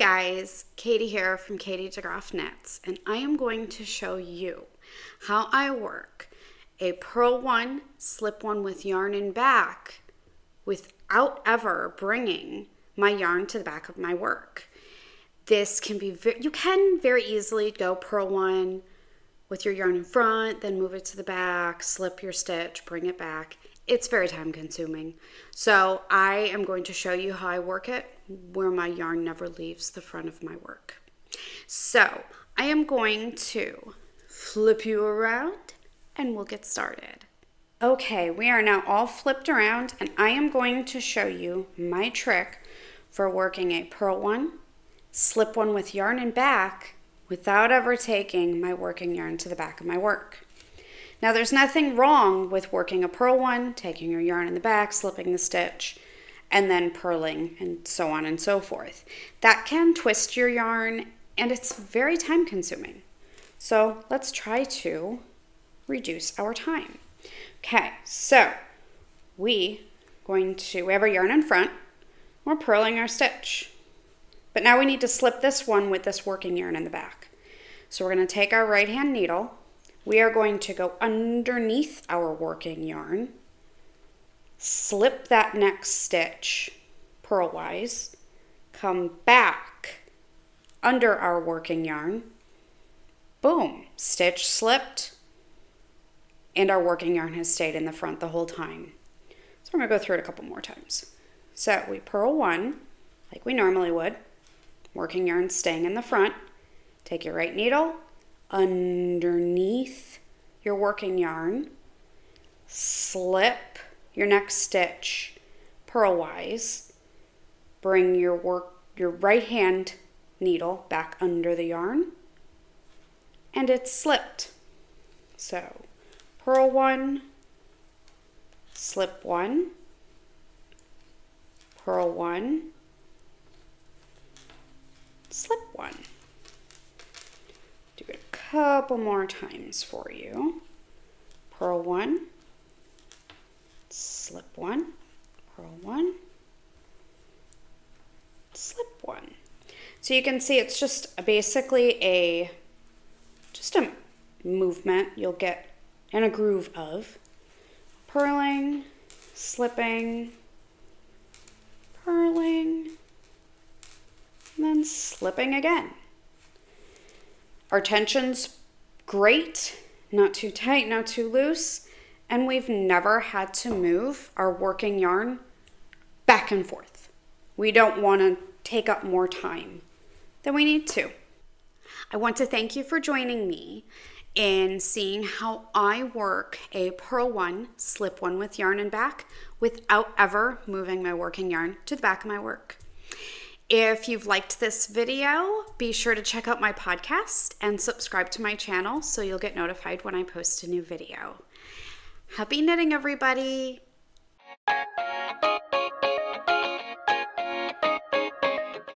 guys, Katie here from Katie DeGraff Knits, and I am going to show you how I work a purl one, slip one with yarn and back without ever bringing my yarn to the back of my work. This can be, you can very easily go purl one with your yarn in front, then move it to the back, slip your stitch, bring it back. It's very time consuming. So I am going to show you how I work it where my yarn never leaves the front of my work. So I am going to flip you around and we'll get started. Okay, we are now all flipped around and I am going to show you my trick for working a purl one, slip one with yarn and back without ever taking my working yarn to the back of my work. Now there's nothing wrong with working a purl one, taking your yarn in the back, slipping the stitch, and then purling and so on and so forth. That can twist your yarn and it's very time consuming. So let's try to reduce our time. Okay, so we have our yarn in front, we're purling our stitch. But now we need to slip this one with this working yarn in the back. So we're going to take our right hand needle. We are going to go underneath our working yarn, slip that next stitch purlwise, come back under our working yarn, boom, stitch slipped, and our working yarn has stayed in the front the whole time. So I'm going to go through it a couple more times. So we purl one like we normally would, working yarn staying in the front, take your right needle, underneath your working yarn, slip your next stitch purlwise, bring your right hand needle back under the yarn, and it's slipped. So purl one, slip one, purl one, slip one. Do it a couple more times for you. Purl one, slip one, purl one, slip one. So you can see it's just basically a movement you'll get in a groove of purling, slipping, purling, and then slipping again. Our tension's great, not too tight, not too loose, and we've never had to move our working yarn back and forth. We don't want to take up more time than we need to. I want to thank you for joining me in seeing how I work a purl one, slip one with yarn and back without ever moving my working yarn to the back of my work. If you've liked this video, be sure to check out my podcast and subscribe to my channel so you'll get notified when I post a new video. Happy knitting, everybody!